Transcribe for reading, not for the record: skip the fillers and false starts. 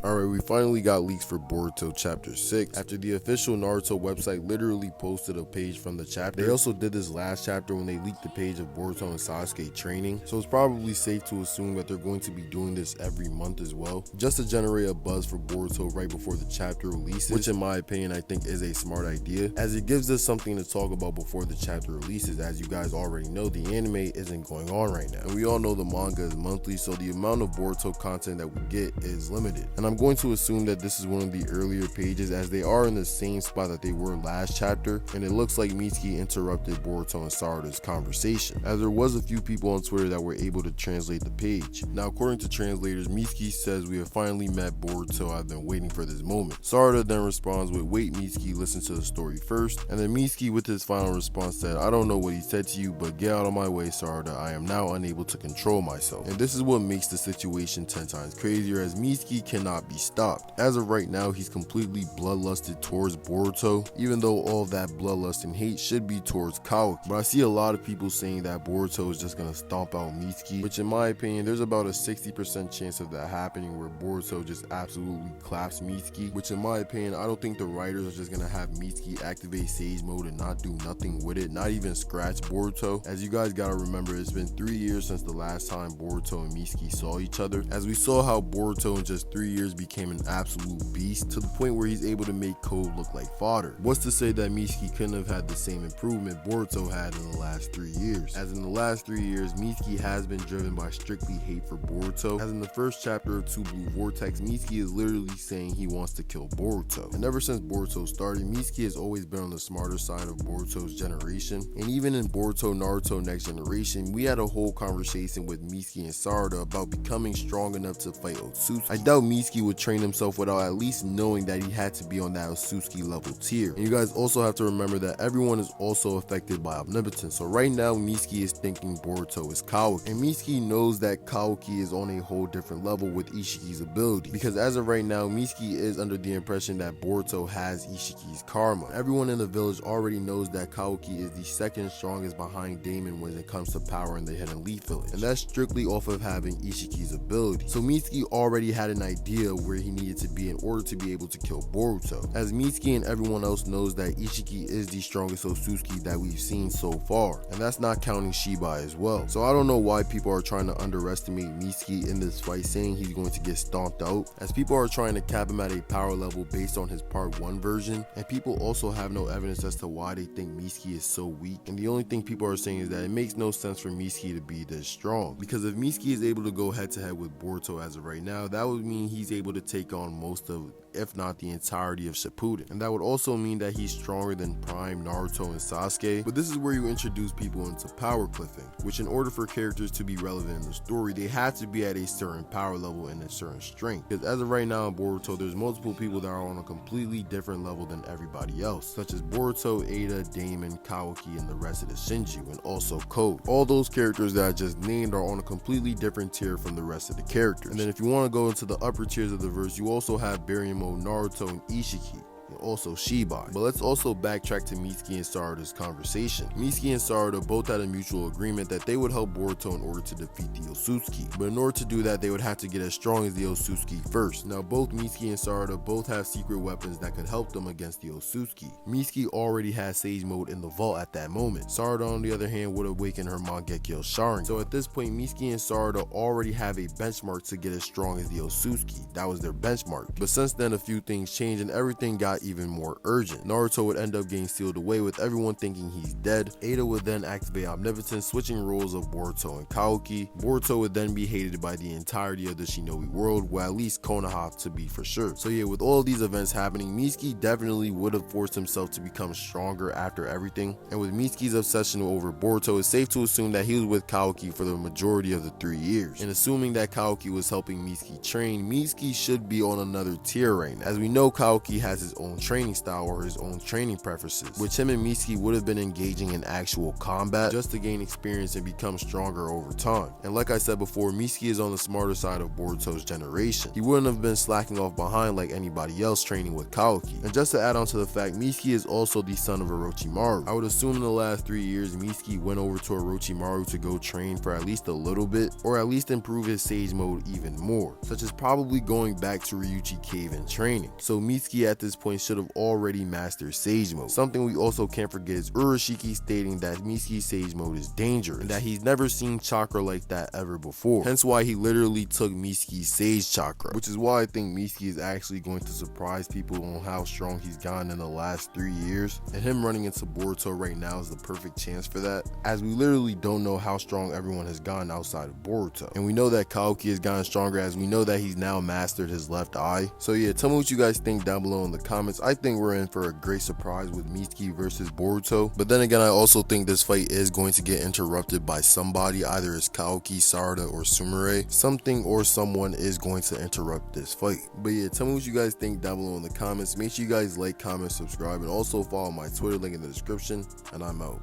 Alright, we finally got leaks for Boruto Chapter 6. After the official Naruto website literally posted a page from the chapter, they also did this last chapter when they leaked the page of Boruto and Sasuke training, so it's probably safe to assume that they're going to be doing this every month as well, just to generate a buzz for Boruto right before the chapter releases, which in my opinion I think is a smart idea, as it gives us something to talk about before the chapter releases. As you guys already know, the anime isn't going on right now, and we all know the manga is monthly, so the amount of Boruto content that we get is limited, and I'm going to assume that this is one of the earlier pages, as they are in the same spot that they were last chapter, and it looks like Mitsuki interrupted Boruto and Sarada's conversation, as there was a few people on Twitter that were able to translate the page. Now, according to translators, Mitsuki says, "We have finally met Boruto, I've been waiting for this moment." Sarada then responds with, "Wait Mitsuki, listen to the story first," and then Mitsuki with his final response said, "I don't know what he said to you, but get out of my way, Sarada, I am now unable to control myself." And this is what makes the situation 10 times crazier, as Mitsuki cannot be stopped. As of right now, he's completely bloodlusted towards Boruto, even though all of that bloodlust and hate should be towards Kaoki. But I see a lot of people saying that Boruto is just gonna stomp out Mitsuki, which in my opinion, there's about a 60% chance of that happening, where Boruto just absolutely claps Mitsuki, which in my opinion, I don't think the writers are just gonna have Mitsuki activate Sage Mode and not do nothing with it, not even scratch Boruto. As you guys gotta remember, it's been 3 years since the last time Boruto and Mitsuki saw each other, as we saw how Boruto in just 3 years became an absolute beast, to the point where he's able to make Code look like fodder. What's to say that Mitsuki couldn't have had the same improvement Boruto had in the last 3 years? As in the last 3 years, Mitsuki has been driven by strictly hate for Boruto, as in the first chapter of Two Blue Vortex, Mitsuki is literally saying he wants to kill Boruto. And ever since Boruto started, Mitsuki has always been on the smarter side of Boruto's generation, and even in Boruto Naruto Next Generation, we had a whole conversation with Mitsuki and Sarada about becoming strong enough to fight Otsutsuki. I doubt Mitsuki would train himself without at least knowing that he had to be on that Otsutsuki level tier. And you guys also have to remember that everyone is also affected by omnipotence, so right now Mitsuki is thinking Boruto is Kaoki, and Mitsuki knows that Kaoki is on a whole different level with Ishiki's ability, because as of right now, Mitsuki is under the impression that Boruto has Ishiki's karma. Everyone in the village already knows that Kaoki is the second strongest behind Daemon when it comes to power in the Hidden Leaf Village, and that's strictly off of having Ishiki's ability. So Mitsuki already had an idea where he needed to be in order to be able to kill Boruto, as Mitsuki and everyone else knows that Ishiki is the strongest Otsutsuki that we've seen so far, and that's not counting Shibai as well. So I don't know why people are trying to underestimate Mitsuki in this fight, saying he's going to get stomped out, as people are trying to cap him at a power level based on his part 1 version, and people also have no evidence as to why they think Mitsuki is so weak, and the only thing people are saying is that it makes no sense for Mitsuki to be this strong, because if Mitsuki is able to go head to head with Boruto as of right now, that would mean he's able to take on most of, if not the entirety of Shippuden, and that would also mean that he's stronger than Prime, Naruto, and Sasuke. But this is where you introduce people into power cliffing, which in order for characters to be relevant in the story, they have to be at a certain power level and a certain strength, because as of right now in Boruto, there's multiple people that are on a completely different level than everybody else, such as Boruto, Ada, Daemon, Kaoki, and the rest of the Shinju, and also Code. All those characters that I just named are on a completely different tier from the rest of the characters. And then if you want to go into the upper tiers of the verse, you also have Baryon, Naruto, and Ishiki, and also Shibai. But let's also backtrack to Mitsuki and Sarada's conversation. Mitsuki and Sarada both had a mutual agreement that they would help Boruto in order to defeat the Otsutsuki, but in order to do that, they would have to get as strong as the Otsutsuki first. Now both Mitsuki and Sarada both have secret weapons that could help them against the Otsutsuki. Mitsuki already has Sage Mode in the vault at that moment. Sarada on the other hand would awaken her Mangekyo Sharingan. So at this point, Mitsuki and Sarada already have a benchmark to get as strong as the Otsutsuki. That was their benchmark. But since then, a few things changed and everything got even more urgent. Naruto would end up getting sealed away with everyone thinking he's dead. Ada would then activate omnipotence, switching roles of Boruto and Kaoki. Boruto would then be hated by the entirety of the Shinobi world, well at least Konoha to be for sure. So yeah, with all of these events happening, Mitsuki definitely would have forced himself to become stronger after everything, and with Mitsuki's obsession over Boruto, it's safe to assume that he was with Kaoki for the majority of the 3 years. And assuming that Kaoki was helping Mitsuki train, Mitsuki should be on another tier right now, as we know Kaoki has his own training style or his own training preferences, which him and Mitsuki would have been engaging in actual combat just to gain experience and become stronger over time. And like I said before, Mitsuki is on the smarter side of Boruto's generation. He wouldn't have been slacking off behind like anybody else training with Kaoki. And just to add on to the fact, Mitsuki is also the son of Orochimaru. I would assume in the last 3 years, Mitsuki went over to Orochimaru to go train for at least a little bit, or at least improve his Sage Mode even more, such as probably going back to Ryuchi Cave and training. So Mitsuki at this point should have already mastered Sage Mode. Something we also can't forget is Urashiki stating that Mitsuki's Sage Mode is dangerous, and that he's never seen chakra like that ever before, hence why he literally took Mitsuki's Sage Chakra, which is why I think Mitsuki is actually going to surprise people on how strong he's gotten in the last 3 years, and him running into Boruto right now is the perfect chance for that, as we literally don't know how strong everyone has gotten outside of Boruto. And we know that Kaoki has gotten stronger, as we know that he's now mastered his left eye. So yeah, tell me what you guys think down below in the comments. I think we're in for a great surprise with Mitsuki versus Boruto, but then again, I also think this fight is going to get interrupted by somebody, either it's Kaoki, Sarada, or Sumire. Something or someone is going to interrupt this fight. But yeah, tell me what you guys think down below in the comments. Make sure you guys like, comment, subscribe, and also follow my Twitter link in the description, and I'm out.